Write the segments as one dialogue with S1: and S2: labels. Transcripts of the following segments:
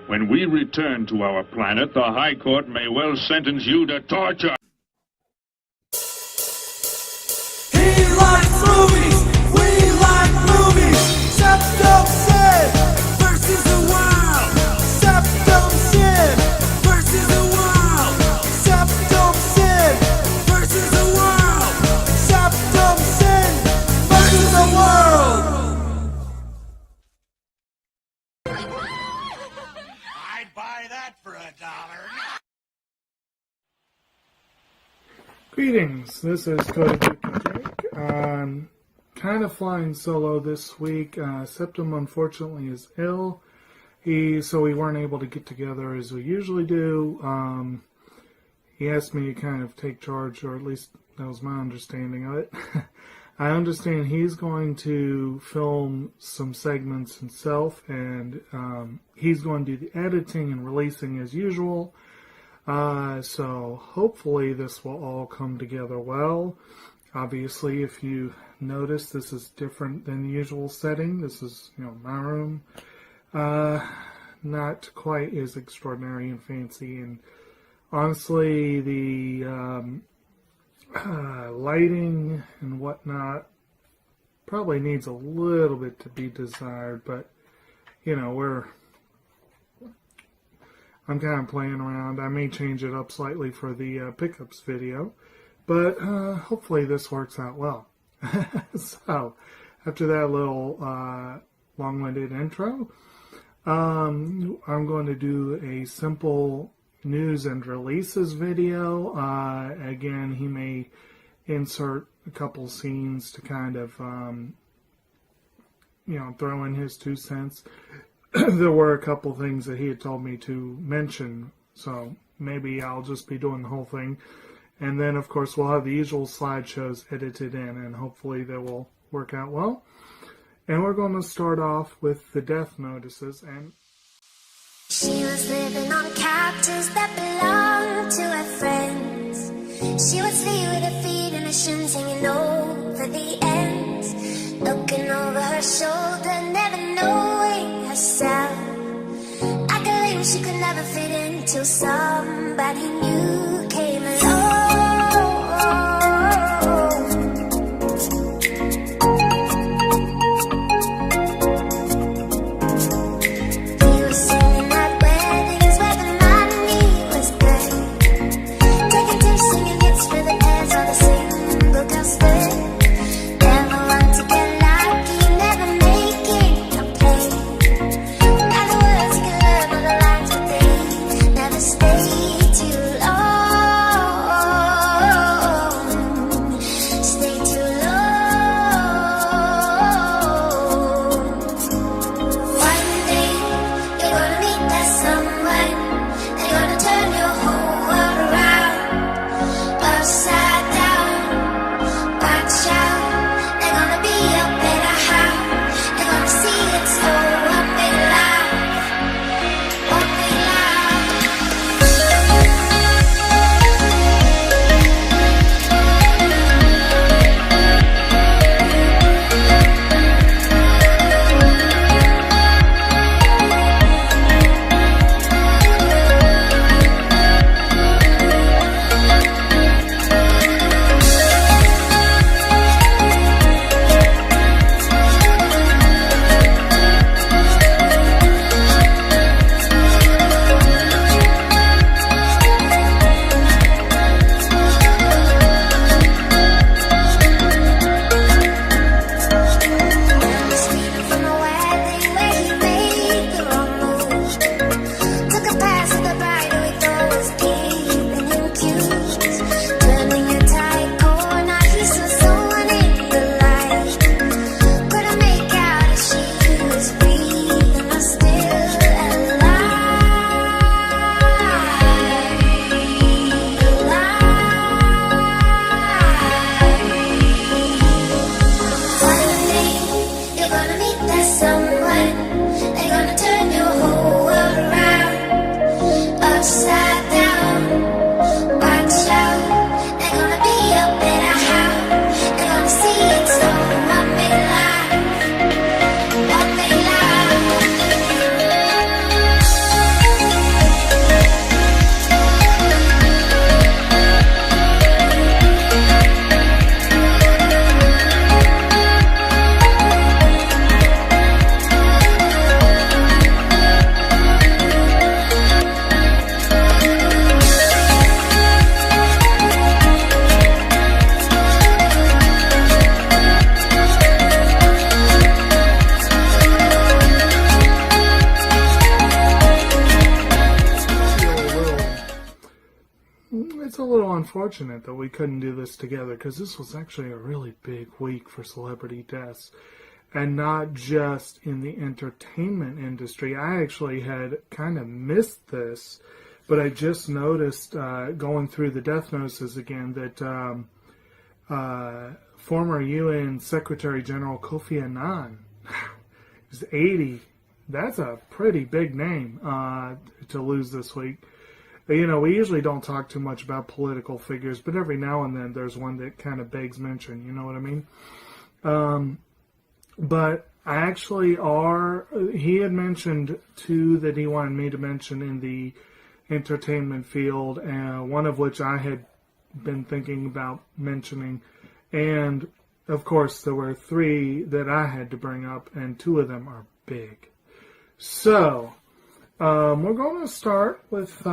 S1: When we return to our planet, the High Court may well sentence you to torture.
S2: He likes movies, we like movies. SeptumSin versus the world. SeptumSin versus the world. SeptumSin versus the world. SeptumSin versus the world.
S3: I'd buy that for $1.
S4: Greetings, this is Kotobuki Jake. I'm kind of flying solo this week. Septum unfortunately is ill, so we weren't able to get together as we usually do. He asked me to kind of take charge, or at least that was my understanding of it. I understand he's going to film some segments himself, and he's going to do the editing and releasing as usual. So hopefully this will all come together well. Obviously, if you notice, this is different than the usual setting. This is, my room. Not quite as extraordinary and fancy. And honestly, the lighting and whatnot probably needs a little bit to be desired. But, I'm kind of playing around. I may change it up slightly for the pickups video, but hopefully this works out well. So, after that little long-winded intro, I'm going to do a simple news and releases video. Again, he may insert a couple scenes to kind of, throw in his 2 cents. There were a couple things that he had told me to mention, so maybe I'll just be doing the whole thing. And then, of course, we'll have the usual slideshows edited in, and hopefully they will work out well. And we're going to start off with the death notices. And
S5: she was living on couches that belonged to her friends. She would sleep with her feet in her shins hanging over the ends, looking over her shoulder, never knowing herself. I believe she could never fit in till somebody new came along. We were singing at weddings where the money was good, taking turns singing hits for the pants on the single girl stood. Never want to get lucky, never making a play. Now the words can learn all the lines, but they never stay too long.
S4: it's a little unfortunate that we couldn't do this together, because this was actually a really big week for celebrity deaths. And not just in the entertainment industry. I actually had kind of missed this, but I just noticed going through the death notices again that former UN Secretary General Kofi Annan is 80. That's a pretty big name to lose this week. You know, we usually don't talk too much about political figures, but every now and then there's one that kind of begs mention, you know what I mean? But I actually he had mentioned two that he wanted me to mention in the entertainment field, one of which I had been thinking about mentioning. And, of course, there were three that I had to bring up, and two of them are big. So, we're going to start with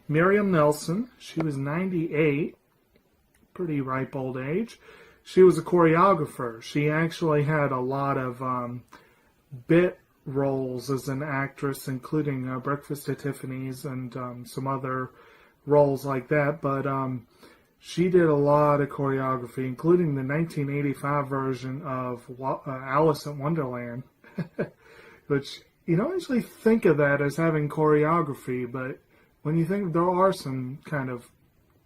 S4: Mariam Nelson. She was 98, pretty ripe old age. She was a choreographer. She actually had a lot of bit roles as an actress, including Breakfast at Tiffany's and some other roles like that. But she did a lot of choreography, including the 1985 version of Alice in Wonderland, which you don't usually think of that as having choreography, but when you think, there are some kind of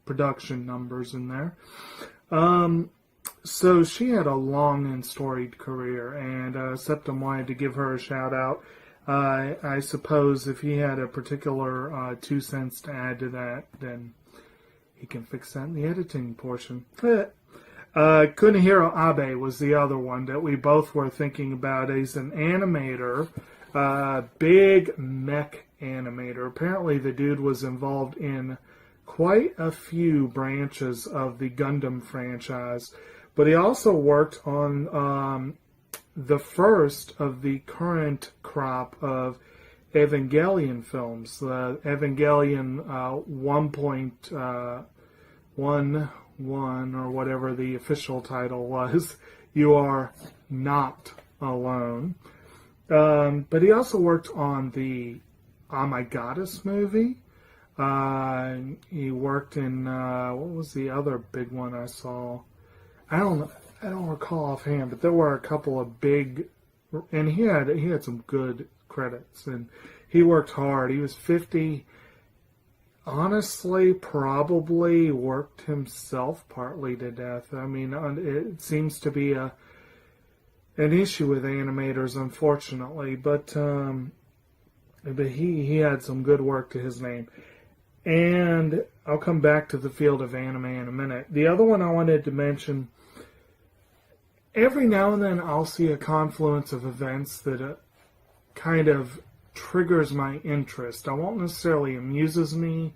S4: production numbers in there. So she had a long and storied career, and Septum wanted to give her a shout out. I suppose if he had a particular 2 cents to add to that, then he can fix that in the editing portion. Kunihiro Abe was the other one that we both were thinking about. He's an animator, big mech animator. Apparently the dude was involved in quite a few branches of the Gundam franchise. But he also worked on the first of the current crop of Evangelion films. The Evangelion 1.11 or whatever the official title was. You Are Not Alone. But he also worked on the Oh My Goddess movie. He worked in, what was the other big one I saw? I don't recall offhand, but there were a couple of big, and he had some good credits, and he worked hard. He was 50. Honestly, probably worked himself partly to death. I mean, it seems to be an issue with animators, unfortunately, but he had some good work to his name. And I'll come back to the field of anime in a minute. The other one I wanted to mention, every now and then I'll see a confluence of events that kind of triggers my interest. I won't necessarily amuses me,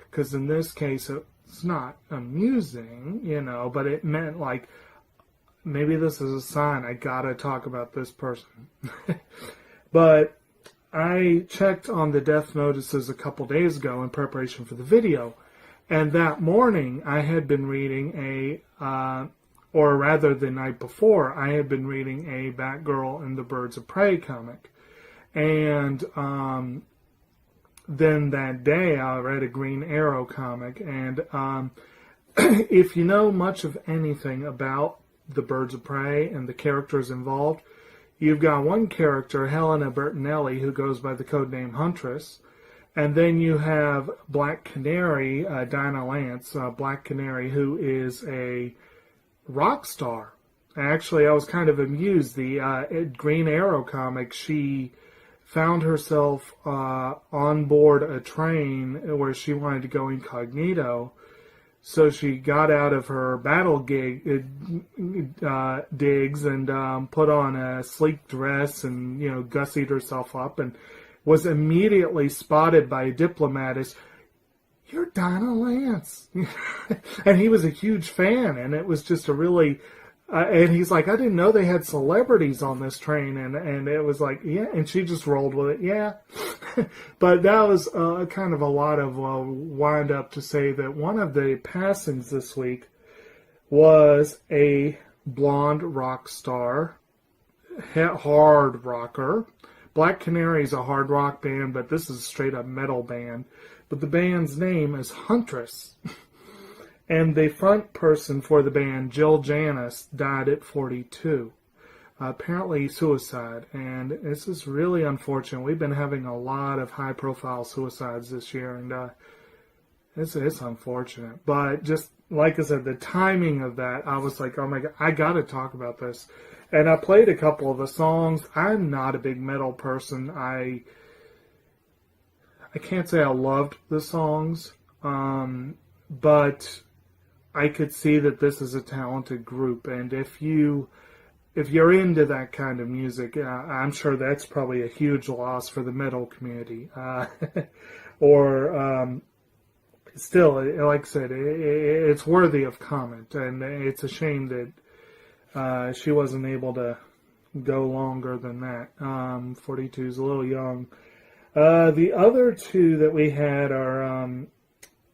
S4: because in this case it's not amusing, you know, but it meant like, maybe this is a sign I gotta talk about this person. But I checked on the death notices a couple days ago in preparation for the video, and that morning I had been reading or rather the night before, I had been reading a Batgirl and the Birds of Prey comic. And then that day I read a Green Arrow comic, and if you know much of anything about the Birds of Prey and the characters involved, you've got one character, Helena Bertinelli, who goes by the codename Huntress, and then you have Black Canary, Dinah Lance, Black Canary, who is a rock star. Actually, I was kind of amused. The Green Arrow comic, she found herself on board a train where she wanted to go incognito. So she got out of her battle digs and put on a sleek dress and, you know, gussied herself up, and was immediately spotted by a diplomatist. You're Dinah Lance. And he was a huge fan, and it was just a really... and he's like, I didn't know they had celebrities on this train, and it was like, yeah, and she just rolled with it, yeah. But that was kind of a lot of wind up to say that one of the passings this week was a blonde rock star, hard rocker. Black Canary is a hard rock band, but this is a straight up metal band. But the band's name is Huntress. And the front person for the band, Jill Janis, died at 42. Apparently suicide, and this is really unfortunate. We've been having a lot of high-profile suicides this year, and it's unfortunate. But just like I said, the timing of that, I was like, oh my God, I got to talk about this. And I played a couple of the songs. I'm not a big metal person. I can't say I loved the songs, but I could see that this is a talented group, and if you're into that kind of music, I'm sure that's probably a huge loss for the metal community. Still, like I said, it's worthy of comment, and it's a shame that she wasn't able to go longer than that. 42 is a little young. The other two that we had are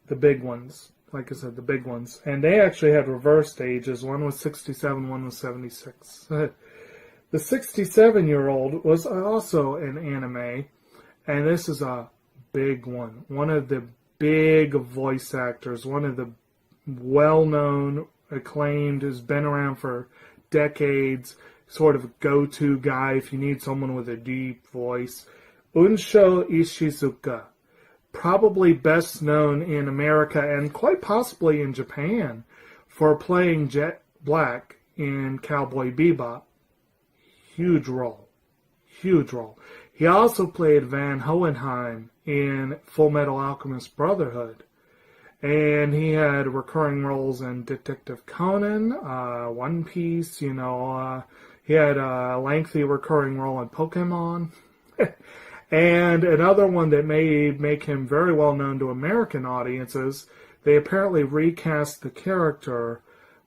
S4: the big ones. Like I said, the big ones. And they actually had reversed ages. One was 67, one was 76. The 67-year-old was also an anime, and this is a big one. One of the big voice actors, one of the well-known, acclaimed, has been around for decades, sort of go-to guy if you need someone with a deep voice. Unsho Ishizuka. Probably best known in America and quite possibly in Japan for playing Jet Black in Cowboy Bebop. Huge role. Huge role. He also played Van Hohenheim in Full Metal Alchemist Brotherhood. And he had recurring roles in Detective Conan, One Piece, he had a lengthy recurring role in Pokemon. And another one that may make him very well known to American audiences, they apparently recast the character,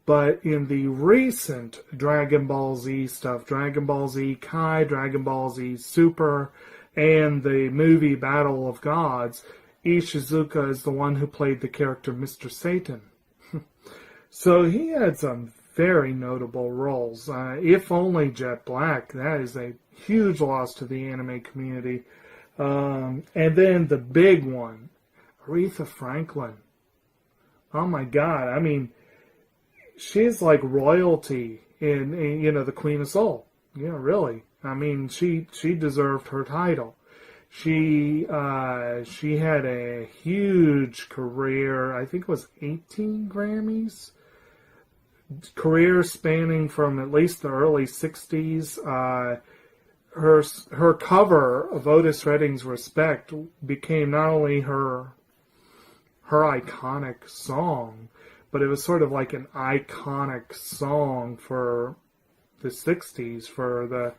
S4: but in the recent Dragon Ball Z stuff, Dragon Ball Z Kai, Dragon Ball Z Super, and the movie Battle of Gods, Ishizuka is the one who played the character Mr. Satan. So he had some very notable roles. If only Jet Black, that is a huge loss to the anime community. And then the big one, Aretha Franklin. Oh my God. I mean, she's like royalty in the Queen of Soul. Yeah, really. I mean, she deserved her title. She had a huge career. I think it was 18 Grammys. Career spanning from at least the early 60s. Her cover of Otis Redding's Respect became not only her iconic song, but it was sort of like an iconic song for the 60s, for the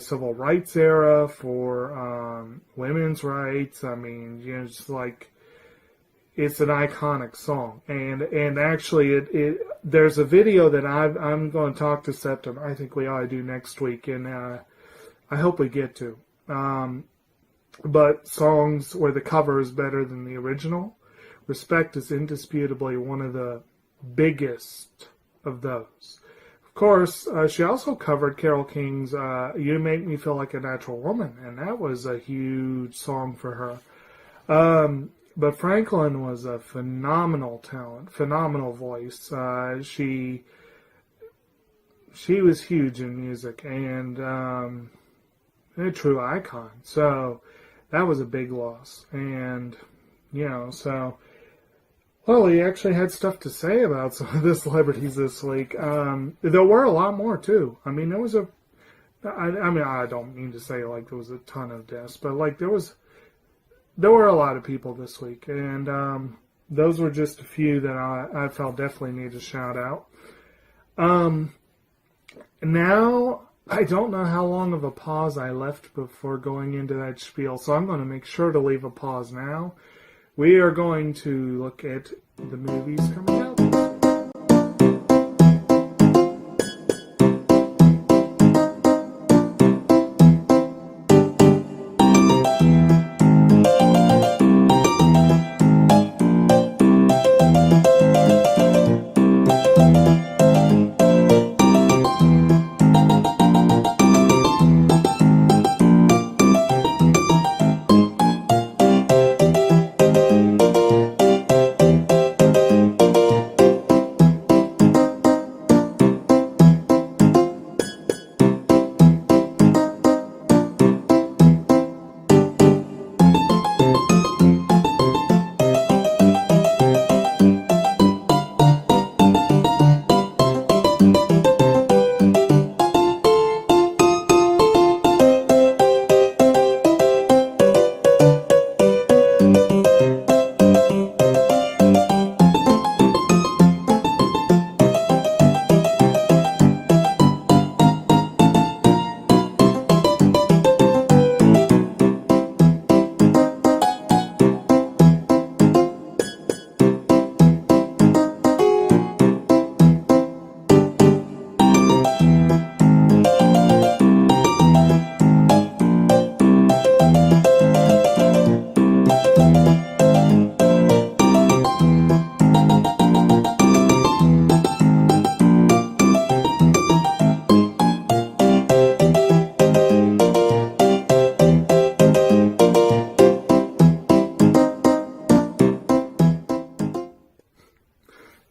S4: civil rights era, for women's rights. I mean, just like, it's an iconic song, and actually, there's a video that I'm going to talk to Septum. I think we ought to do next week, and I hope we get to. But songs where the cover is better than the original, Respect is indisputably one of the biggest of those. Of course, she also covered Carole King's "You Make Me Feel Like a Natural Woman," and that was a huge song for her. But Franklin was a phenomenal talent, phenomenal voice. She was huge in music and a true icon. So that was a big loss. And, well, he actually had stuff to say about some of the celebrities this week. There were a lot more, too. I mean, there was I don't mean to say like there was a ton of deaths, but like there were a lot of people this week, and those were just a few that I felt definitely need to shout out. Now, I don't know how long of a pause I left before going into that spiel, so I'm going to make sure to leave a pause now. We are going to look at the movies coming out.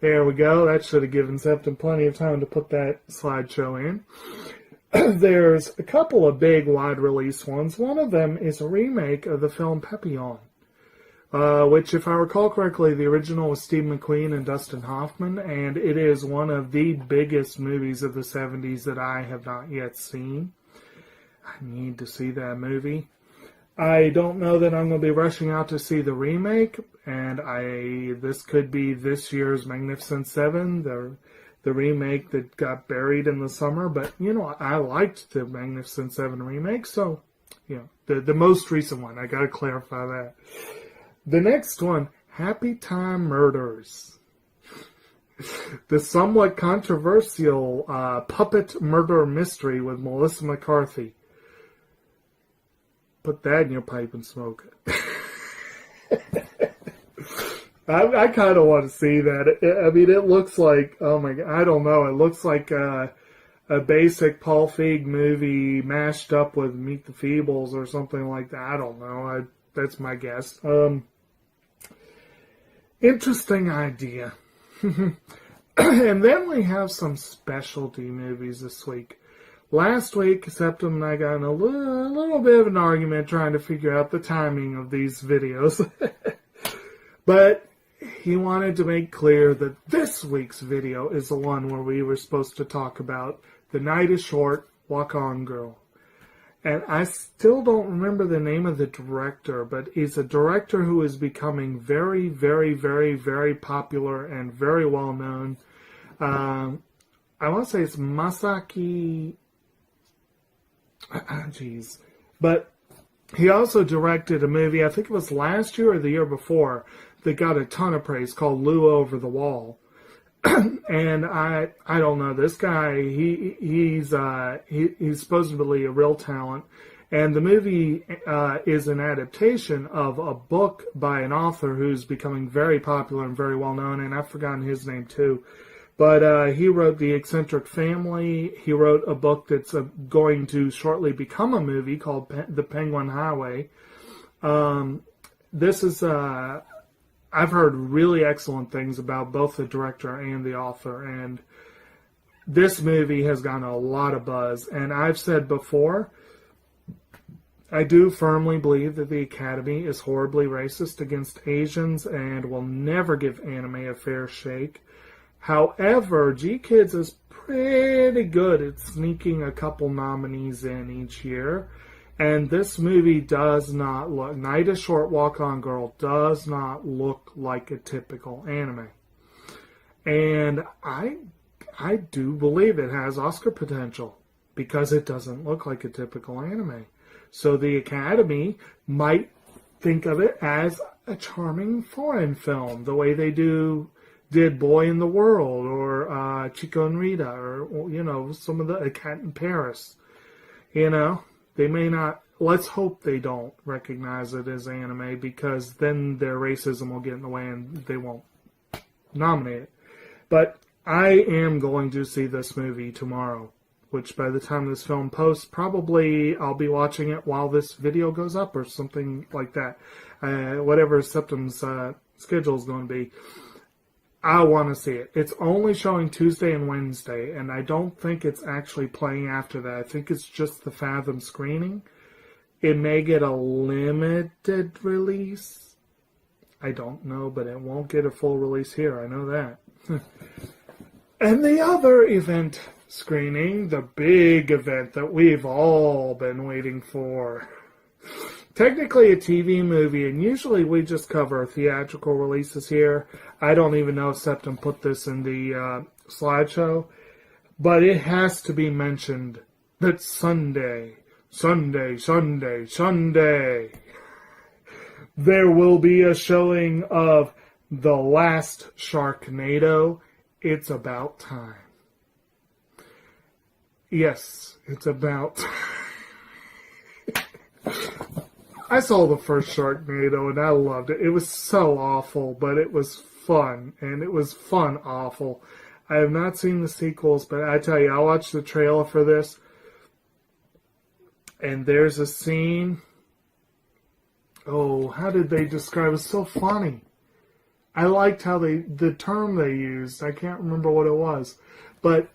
S4: There we go. That should have given Septum plenty of time to put that slideshow in. There's a couple of big wide-release ones. One of them is a remake of the film Papillon, which, if I recall correctly, the original was Steve McQueen and Dustin Hoffman, and it is one of the biggest movies of the 70s that I have not yet seen. I need to see that movie. I don't know that I'm going to be rushing out to see the remake, and this could be this year's Magnificent Seven, the remake that got buried in the summer. But, I liked the Magnificent Seven remake, so, the most recent one. I got to clarify that. The next one, Happy Time Murders. The somewhat controversial puppet murder mystery with Melissa McCarthy. Put that in your pipe and smoke it. I kind of want to see that. It looks like, oh my God, I don't know. It looks like a basic Paul Feig movie mashed up with Meet the Feebles or something like that. I don't know. That's my guess. Interesting idea. And then we have some specialty movies this week. Last week, Septum and I got in a little bit of an argument trying to figure out the timing of these videos. But he wanted to make clear that this week's video is the one where we were supposed to talk about The Night is Short, Walk On Girl. And I still don't remember the name of the director, but he's a director who is becoming very, very, very, very popular and very well known. I want to say it's Masaki. Jeez. But he also directed a movie, I think it was last year or the year before, that got a ton of praise called Lou Over the Wall. And I don't know, this guy, he's supposedly a real talent. And the movie is an adaptation of a book by an author who's becoming very popular and very well known, and I've forgotten his name too. But he wrote The Eccentric Family. He wrote a book that's going to shortly become a movie called The Penguin Highway. This is... I've heard really excellent things about both the director and the author, and this movie has gotten a lot of buzz. And I've said before, I do firmly believe that the Academy is horribly racist against Asians and will never give anime a fair shake. However, G-Kids is pretty good at sneaking a couple nominees in each year. And this movie does not look, Night is Short, Walk On Girl does not look like a typical anime. And I do believe it has Oscar potential because it doesn't look like a typical anime. So the Academy might think of it as a charming foreign film, the way they did Boy in the World or Chico and Rita or, some of the Cat in Paris, They may not, let's hope they don't recognize it as anime because then their racism will get in the way and they won't nominate it. But I am going to see this movie tomorrow, which by the time this film posts, probably I'll be watching it while this video goes up or something like that. Whatever Septum's schedule is going to be. I want to see it. It's only showing Tuesday and Wednesday, and I don't think it's actually playing after that. I think it's just the Fathom screening. It may get a limited release. I don't know, but it won't get a full release here. I know that. And the other event screening, the big event that we've all been waiting for. Technically a TV movie, and usually we just cover theatrical releases here. I don't even know if Septum put this in the slideshow, but it has to be mentioned that Sunday, there will be a showing of The Last Sharknado. It's about time. Yes, it's about time. I saw the first Sharknado and I loved it. It was so awful, but it was fun, and it was fun awful. I have not seen the sequels, but I tell you, I watched the trailer for this, and there's a scene. Oh, how did they describe it? It's so funny. I liked how the term they used. I can't remember what it was, but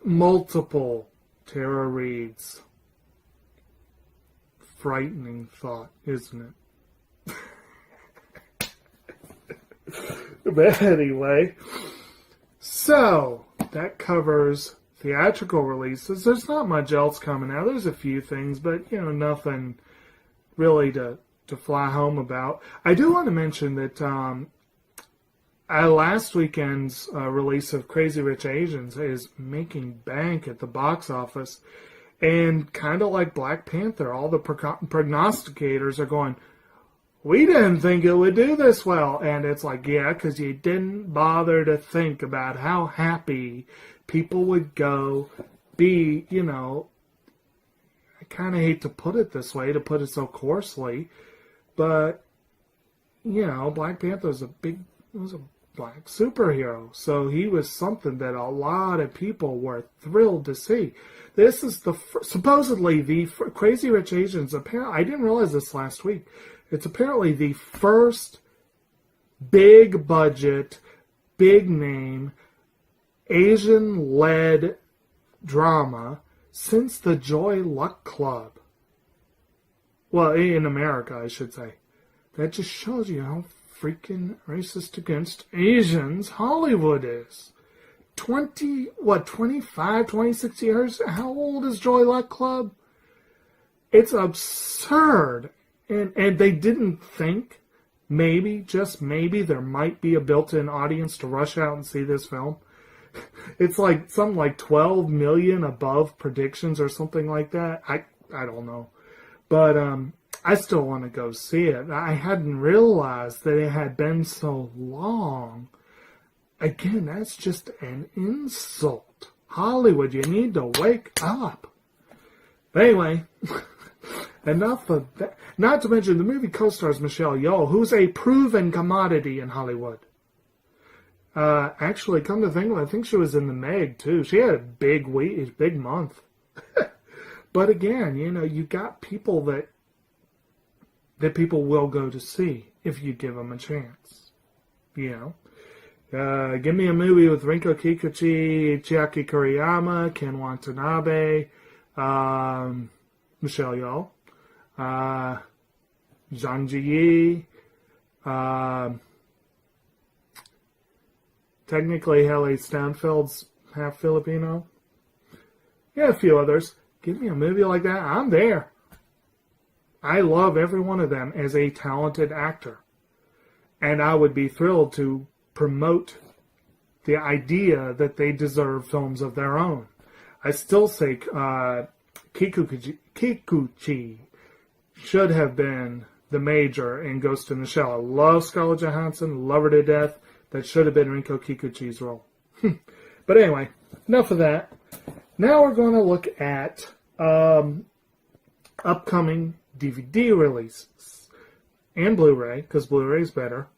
S4: multiple tarot reads. Frightening thought, isn't it? But anyway, so that covers theatrical releases. There's not much else coming out. There's a few things, but nothing really to fly home about. I do want to mention that last weekend's release of Crazy Rich Asians is making bank at the box office. And kind of like Black Panther, all the prognosticators are going, we didn't think it would do this well. And it's like, yeah, because you didn't bother to think about how happy people would go be, I kind of hate to put it this way, to put it so coarsely, but, Black Panther was a black superhero. So he was something that a lot of people were thrilled to see. This is supposedly the Crazy Rich Asians. Apparently, I didn't realize this last week. It's apparently the first big budget, big name, Asian-led drama since the Joy Luck Club. Well, in America, I should say. That just shows you how freaking racist against Asians Hollywood is. 25, 26 years? How old is Joy Luck Club? It's absurd. And they didn't think, maybe, just maybe, there might be a built-in audience to rush out and see this film. It's like something like 12 million above predictions or something like that. I don't know. But I still want to go see it. I hadn't realized that it had been so long. Again, that's just an insult. Hollywood, you need to wake up. But anyway, enough of that. Not to mention, the movie co-stars Michelle Yeoh, who's a proven commodity in Hollywood. Actually, come to think of it, I think she was in the Meg, too. She had a big week, big month. But again, you got people that people will go to see if you give them a chance. Give me a movie with Rinko Kikuchi, Chiaki Kuriyama, Ken Watanabe, Michelle Yeoh, Zhang Ziyi, technically Haley Steinfeld's half Filipino. Yeah, a few others. Give me a movie like that, I'm there. I love every one of them as a talented actor. And I would be thrilled to promote the idea that they deserve films of their own. I still say Kikuchi should have been the major in Ghost in the Shell. I love Scarlett Johansson, love her to death. That should have been Rinko Kikuchi's role. But anyway, enough of that. Now we're going to look at upcoming DVD releases. And Blu-ray, because Blu-ray is better.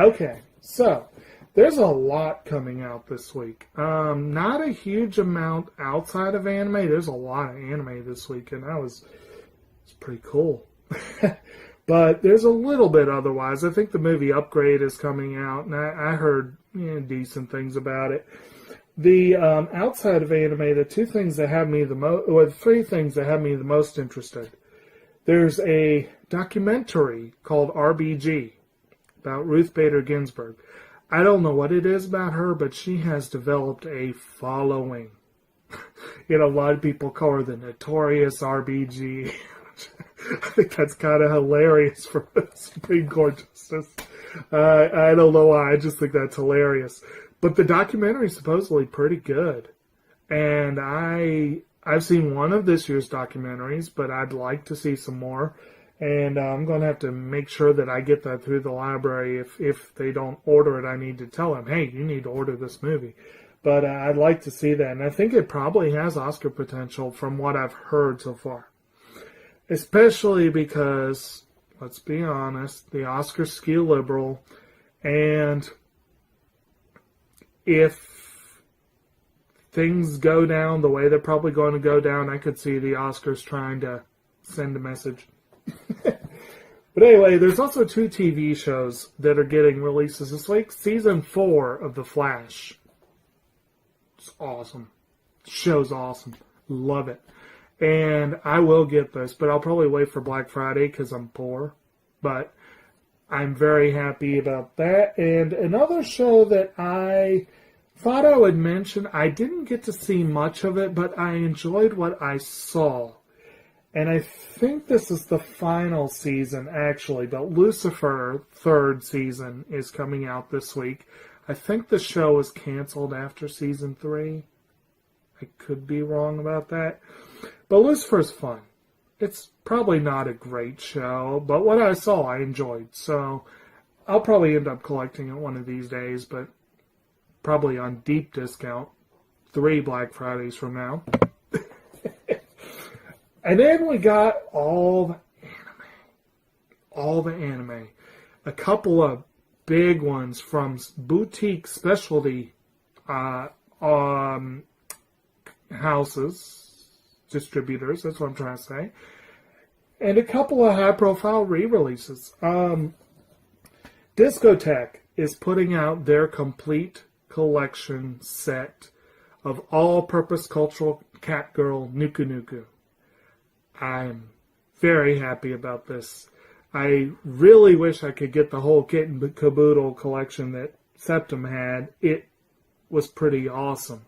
S4: Okay, so there's a lot coming out this week. Not a huge amount outside of anime. There's a lot of anime this week, and it's pretty cool. But there's a little bit otherwise. I think the movie Upgrade is coming out, and I heard decent things about it. The outside of anime, the two things that have me the most, or the three things that have me the most interested. There's a documentary called RBG about Ruth Bader Ginsburg. I don't know what it is about her, but she has developed a following. A lot of people call her the notorious RBG. I think that's kind of hilarious for a Supreme Court justice. I don't know why. I just think that's hilarious. But the documentary is supposedly pretty good. And I've seen one of this year's documentaries, but I'd like to see some more. And I'm going to have to make sure that I get that through the library. If they don't order it, I need to tell them, hey, you need to order this movie. But I'd like to see that. And I think it probably has Oscar potential from what I've heard so far. Especially because, let's be honest, the Oscars skew liberal. And if things go down the way they're probably going to go down, I could see the Oscars trying to send a message. But anyway, there's also 2 TV shows that are getting releases this week. Season 4 of The Flash. It's awesome. The show's awesome. Love it. And I will get this, but I'll probably wait for Black Friday because I'm poor. But I'm very happy about that. And another show that I thought I would mention, I didn't get to see much of it, but I enjoyed what I saw. And I think this is the final season, actually. But Lucifer, 3rd season, is coming out this week. I think the show was canceled after season 3. I could be wrong about that. But Lucifer's fun. It's probably not a great show, but what I saw I enjoyed. So I'll probably end up collecting it one of these days, but probably on deep discount 3 Black Fridays from now. And then we got all the anime. A couple of big ones from boutique specialty houses, distributors, that's what I'm trying to say. And a couple of high-profile re-releases. Discotheque is putting out their complete collection set of all-purpose cultural cat girl Nuku Nuku. I'm very happy about this. I really wish I could get the whole kit and caboodle collection that Septum had. It was pretty awesome.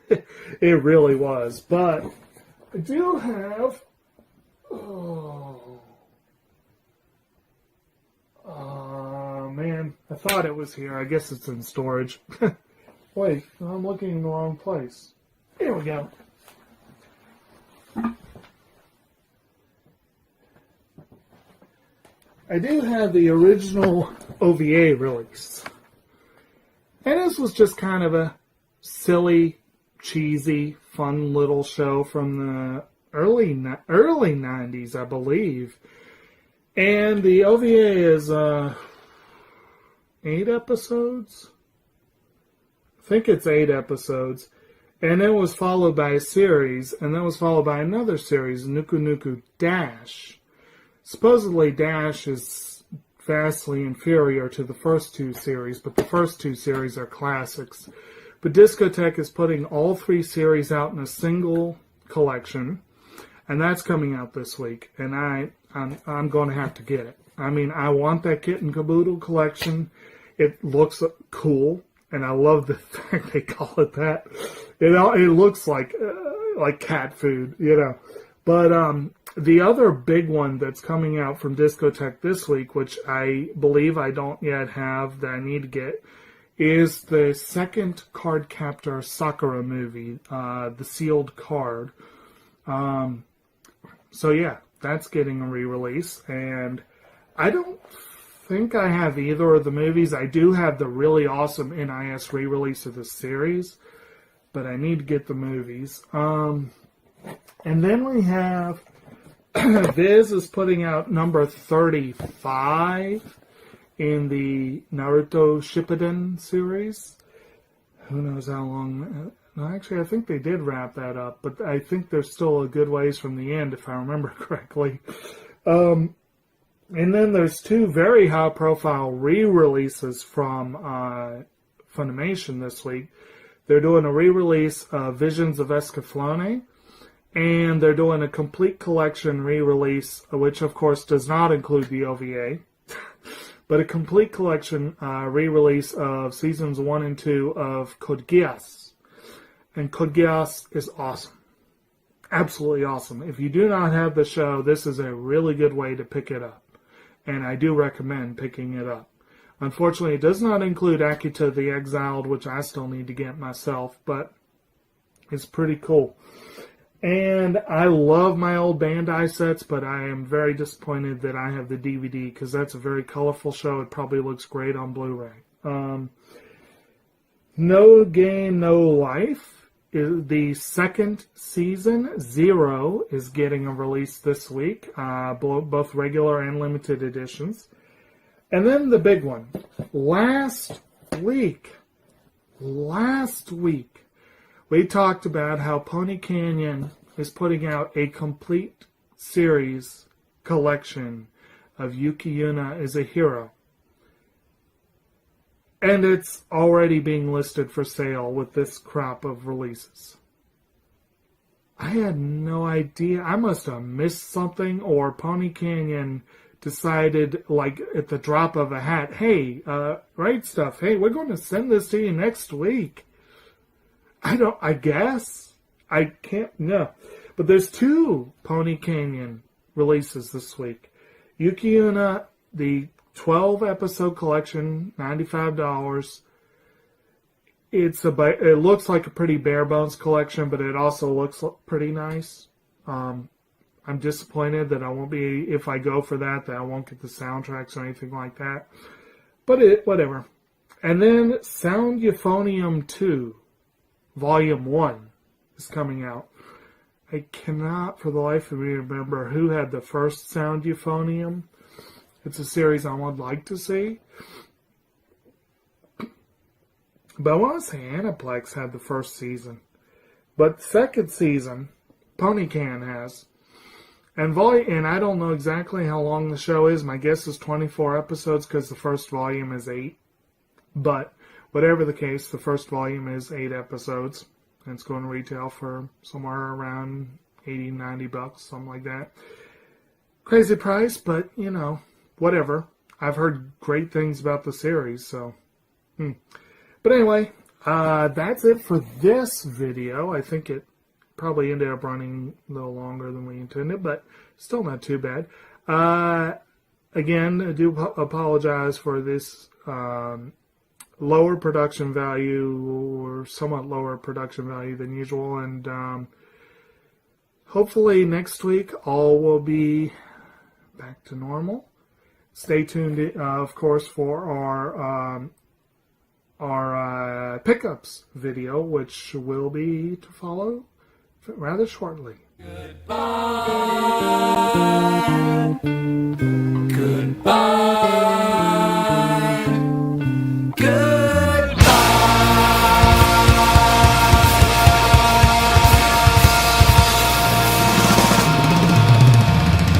S4: It really was. But I do have... Oh, man. I thought it was here. I guess it's in storage. Wait, I'm looking in the wrong place. Here we go. I do have the original OVA release. And this was just kind of a silly, cheesy, fun little show from the early 90s, I believe. And the OVA is 8 episodes? I think it's 8 episodes. And it was followed by a series, and then was followed by another series, Nuku Nuku Dash. Supposedly Dash is vastly inferior to the first 2 series, but the first 2 series are classics. But Discotheque is putting all 3 series out in a single collection, and that's coming out this week, and I'm going to have to get it. I mean, I want that Kit and Caboodle collection. It looks cool, and I love the fact they call it that. It looks like cat food, you know. But the other big one that's coming out from Discotheque this week, which I believe I don't yet have that I need to get, is the second Card Captor Sakura movie, The Sealed Card. So yeah, that's getting a re-release, and I don't think I have either of the movies. I do have the really awesome NIS re-release of the series, but I need to get the movies. And then we have Viz is putting out number 35, in the Naruto Shippuden series. Who knows how long... No, actually, I think they did wrap that up, but I think they're still a good ways from the end, if I remember correctly. And then there's two very high-profile re-releases from Funimation this week. They're doing a re-release of Visions of Escaflowne, and they're doing a complete collection re-release, which of course does not include the OVA, but a complete collection re-release of seasons 1 and 2 of Code Geass. And Code Geass is awesome. Absolutely awesome. If you do not have the show, this is a really good way to pick it up. And I do recommend picking it up. Unfortunately, it does not include Akita the Exiled, which I still need to get myself, but it's pretty cool. And I love my old Bandai sets, but I am very disappointed that I have the DVD, because that's a very colorful show. It probably looks great on Blu-ray. No Game, No Life. The second season, 0, is getting a release this week, both regular and limited editions. And then the big one. Last week, we talked about how Pony Canyon is putting out a complete series collection of Yuki Yuna is a Hero. And it's already being listed for sale with this crop of releases. I had no idea. I must have missed something, or Pony Canyon decided, like, at the drop of a hat, hey, Right Stuff, hey, we're going to send this to you next week. I guess. I can't, no. But there's 2 Pony Canyon releases this week. Yuki Yuna, the 12-episode collection, $95. It looks like a pretty bare-bones collection, but it also looks pretty nice. I'm disappointed that I won't be, if I go for that I won't get the soundtracks or anything like that. But whatever. And then Sound Euphonium 2, Volume 1 is coming out. I cannot for the life of me remember who had the first Sound Euphonium. It's a series I would like to see. But I want to say Aniplex had the first season. But second season, Ponycan has. And I don't know exactly how long the show is. My guess is 24 episodes because the first volume is 8. But whatever the case, the first volume is 8 episodes. And it's going to retail for somewhere around $80, $90, something like that. Crazy price, but, whatever. I've heard great things about the series, so. But anyway, that's it for this video. I think it probably ended up running a little longer than we intended, but still not too bad. Again, I do apologize for this lower production value, or somewhat lower production value than usual, and hopefully next week all will be back to normal. Stay tuned, of course, for our pickups video, which will be to follow rather shortly.
S2: Goodbye.